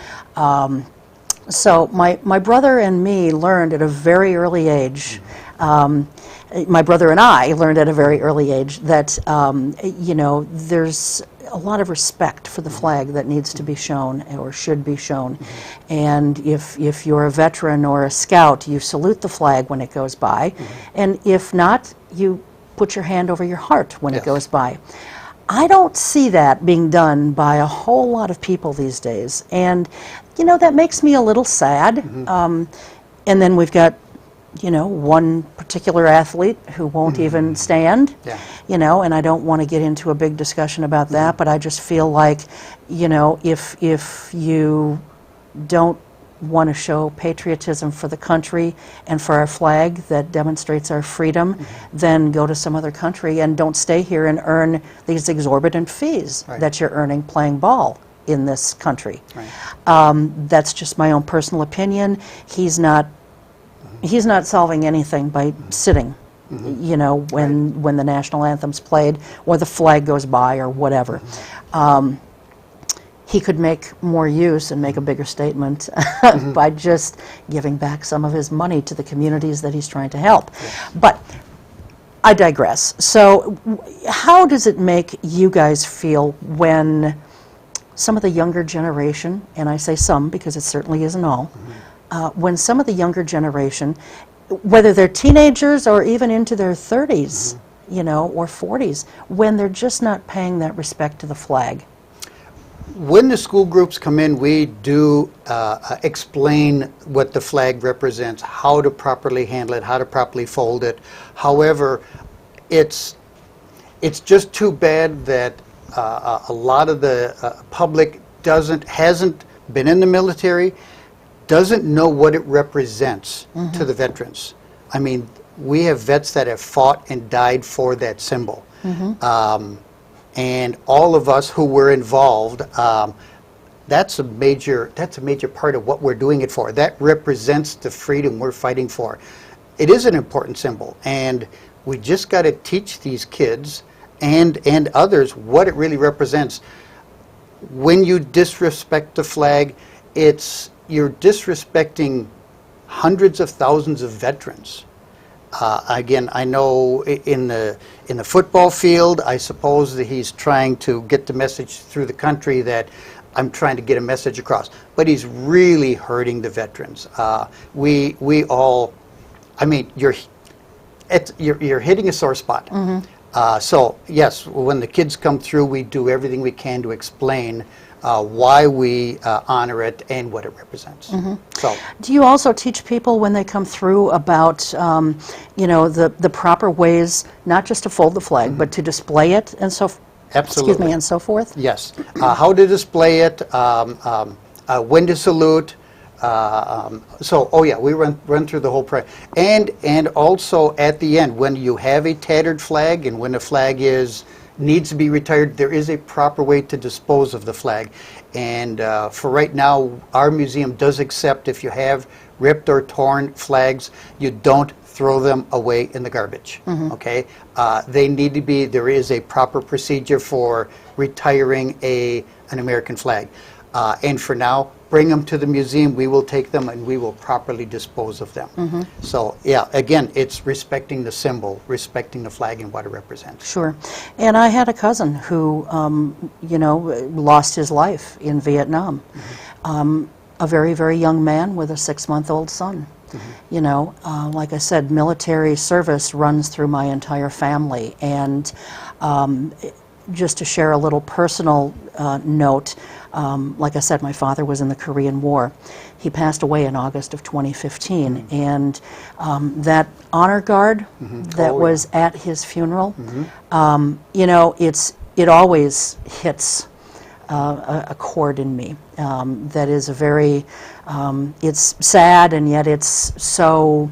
S2: So my brother and me learned at a very early age, my brother and I learned at a very early age that, you know, there's a lot of respect for the flag that needs to be shown or should be shown. Mm-hmm. And if you're a veteran or a scout, you salute the flag when it goes by. Mm-hmm. And if not, you put your hand over your heart when yes. it goes by. I don't see that being done by a whole lot of people these days. And, you know, that makes me a little sad. Mm-hmm. And then we've got, you know, one particular athlete who won't mm-hmm. even stand, yeah. you know, and I don't want to get into a big discussion about that, but I just feel like, you know, if you don't want to show patriotism for the country and for our flag that demonstrates our freedom, mm-hmm. then go to some other country and don't stay here and earn these exorbitant fees right. that you're earning playing ball in this country. Right. That's just my own personal opinion. He's not solving anything by sitting, mm-hmm. you know, when the national anthem's played or the flag goes by or whatever. Mm-hmm. He could make more use and make a bigger statement mm-hmm. by just giving back some of his money to the communities that he's trying to help. Yes. But I digress. So how does it make you guys feel when some of the younger generation, and I say some because it certainly isn't all, mm-hmm. When some of the younger generation, whether they're teenagers or even into their 30s, mm-hmm. you know, or 40s, when they're just not paying that respect to the flag?
S7: When the school groups come in, we do explain what the flag represents, how to properly handle it, how to properly fold it. However, it's just too bad that a lot of the public hasn't been in the military, doesn't know what it represents mm-hmm. to the veterans. I mean, we have vets that have fought and died for that symbol. Mm-hmm. And all of us who were involved, that's a major part of what we're doing it for. That represents the freedom we're fighting for. It is an important symbol, and we just got to teach these kids and others what it really represents. When you disrespect the flag, you're disrespecting hundreds of thousands of veterans. Again, I know in the football field, I suppose that he's trying to get the message through the country that I'm trying to get a message across, but he's really hurting the veterans. We all, I mean, you're hitting a sore spot. So yes, when the kids come through, we do everything we can to explain why we honor it and what it represents. So,
S2: do you also teach people when they come through about, you know, the proper ways, not just to fold the flag, but to display it and so?
S7: Absolutely.
S2: Excuse me, and so forth.
S7: Yes, how to display it, when to salute. So, oh yeah, we run through the whole process, and also at the end, when you have a tattered flag and when a flag needs to be retired, there is a proper way to dispose of the flag. And for right now, our museum does accept if you have ripped or torn flags, you don't throw them away in the garbage. Okay, they need to be. There is a proper procedure for retiring an American flag, and for now, bring them to the museum. We will take them and we will properly dispose of them. So yeah, again, it's respecting the symbol, respecting the flag and what it represents.
S2: Sure. And I had a cousin who, you know, lost his life in Vietnam. A very, very young man with a 6-month-old son. You know, like I said, military service runs through my entire family. And just to share a little personal note, like I said, my father was in the Korean War. He passed away in August of 2015, and that honor guard that was at his funeral, you know, it always hits a chord in me. That is a very, it's sad, and yet it's so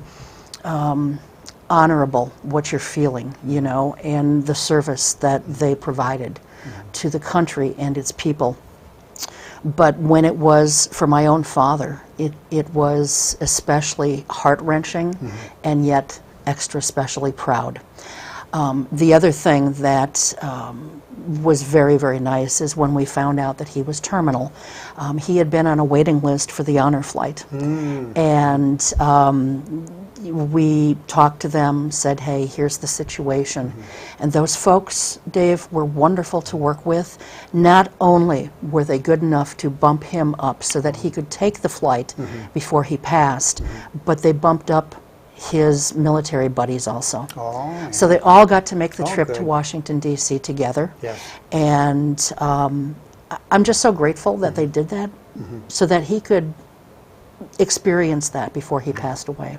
S2: honorable what you're feeling, you know, and the service that they provided to the country and its people. But when it was for my own father, it was especially heart-wrenching and yet extra specially proud. The other thing that was very, very nice is when we found out that he was terminal. He had been on a waiting list for the honor flight. And we talked to them, said, hey, here's the situation. And those folks, Dave, were wonderful to work with. Not only were they good enough to bump him up so that he could take the flight before he passed, but they bumped up his military buddies also. So they all got to make the trip to Washington, D.C. together. And I'm just so grateful that they did that so that he could experience that before he passed away.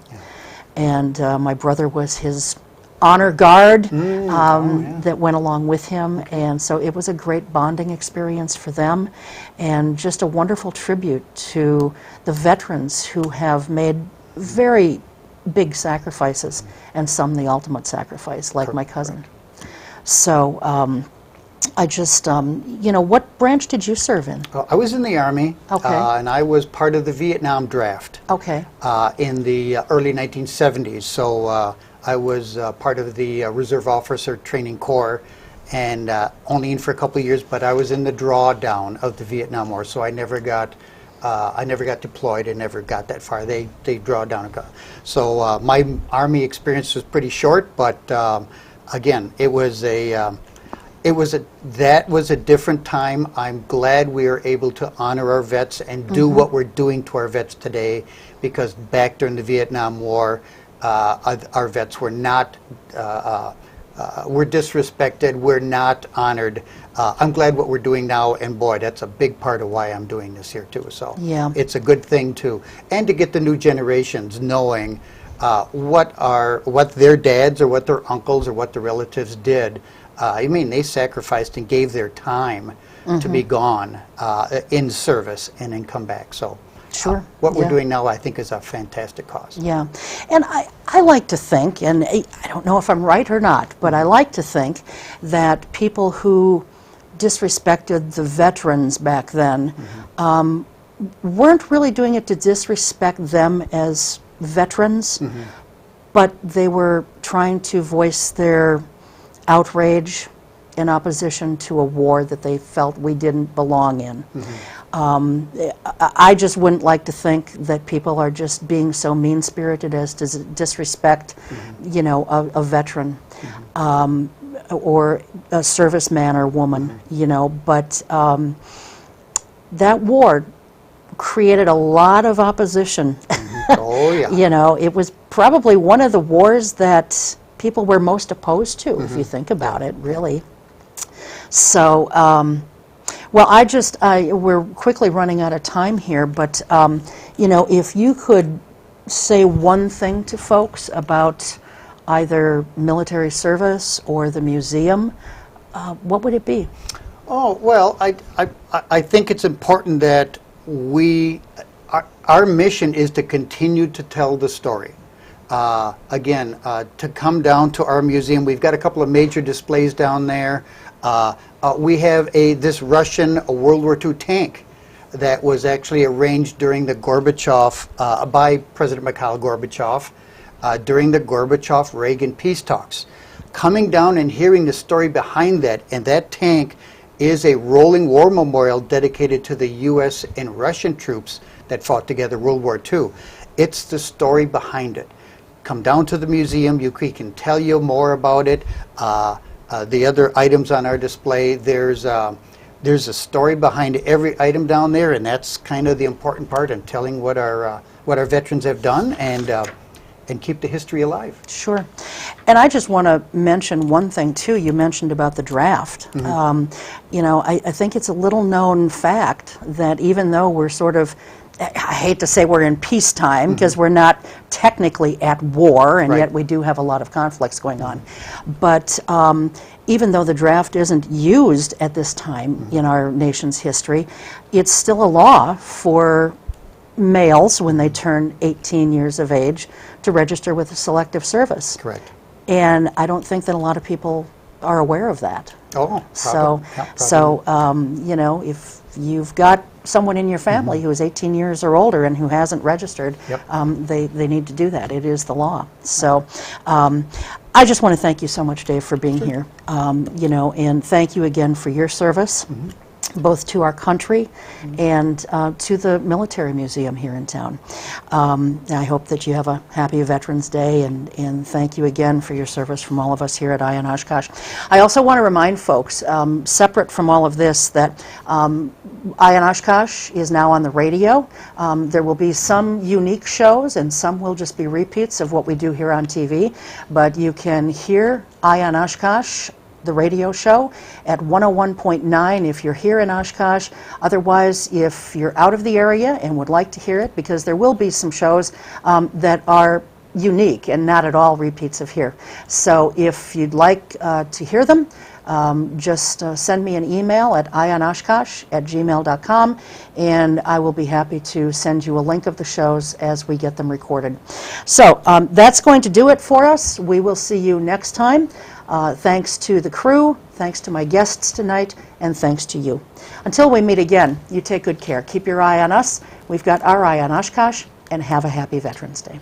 S2: And my brother was his honor guard that went along with him, and so it was a great bonding experience for them, and just a wonderful tribute to the veterans who have made very big sacrifices, and some the ultimate sacrifice, like my cousin. So I just, you know, what branch did you serve in?
S7: I was in the Army, and I was part of the Vietnam draft in the early 1970s. So I was part of the Reserve Officer Training Corps, and only in for a couple of years, but I was in the drawdown of the Vietnam War, so I never got deployed and never got that far. They draw down. So my Army experience was pretty short, but again, that was a different time. I'm glad we are able to honor our vets and do what we're doing to our vets today, because back during the Vietnam War, our vets were not were disrespected. We're not honored. I'm glad what we're doing now, and boy, that's a big part of why I'm doing this here too. So it's a good thing too, and to get the new generations knowing what their dads or what their uncles or what their relatives did. I mean, they sacrificed and gave their time to be gone in service and then come back. So what we're doing now, I think, is a fantastic cause.
S2: And I like to think, and I don't know if I'm right or not, but I like to think that people who disrespected the veterans back then weren't really doing it to disrespect them as veterans, but they were trying to voice their outrage in opposition to a war that they felt we didn't belong in. I just wouldn't like to think that people are just being so mean-spirited as to disrespect, you know, a veteran or a serviceman or woman, you know. But that war created a lot of opposition.
S7: Oh, yeah.
S2: You know, it was probably one of the wars that people were most opposed to, if you think about it, really. So, well, we're quickly running out of time here, but, you know, if you could say one thing to folks about either military service or the museum, what would it be?
S7: Oh, well, I think it's important that our mission is to continue to tell the story. Again, to come down to our museum, we've got a couple of major displays down there. We have this Russian World War II tank that was actually arranged during the Gorbachev, by President Mikhail Gorbachev, during the Gorbachev-Reagan peace talks. Coming down and hearing the story behind that, and that tank is a rolling war memorial dedicated to the U.S. and Russian troops that fought together World War II. It's the story behind it. Come down to the museum, we can tell you more about it. The other items on our display, there's a story behind every item down there, and that's kind of the important part in telling what our veterans have done and keep the history alive.
S2: Sure. And I just want to mention one thing, too. You mentioned about the draft. You know, I think it's a little known fact that even though we're sort of, I hate to say we're in peacetime, because we're not technically at war, and yet we do have a lot of conflicts going on. But even though the draft isn't used at this time in our nation's history, it's still a law for males when they turn 18 years of age to register with the Selective Service.
S7: Correct.
S2: And I don't think that a lot of people are aware of that.
S7: Oh,
S2: So, you know, if you've got someone in your family who is 18 years or older and who hasn't registered, they need to do that. It is the law. So I just want to thank you so much, Dave, for being here, you know, and thank you again for your service, both to our country and to the military museum here in town. I hope that you have a happy Veterans Day, and thank you again for your service from all of us here at Ion Oshkosh. I also want to remind folks, separate from all of this, that Ion Oshkosh is now on the radio. There will be some unique shows, and some will just be repeats of what we do here on TV, but you can hear Ion Oshkosh, the radio show, at 101.9 if you're here in Oshkosh. Otherwise, if you're out of the area and would like to hear it, because there will be some shows that are unique and not at all repeats of here. So if you'd like to hear them, just send me an email at ionoshkosh@gmail.com, and I will be happy to send you a link of the shows as we get them recorded. So that's going to do it for us. We will see you next time. Thanks to the crew, thanks to my guests tonight, and thanks to you. Until we meet again, you take good care. Keep your eye on us. We've got our eye on Oshkosh, and have a happy Veterans Day.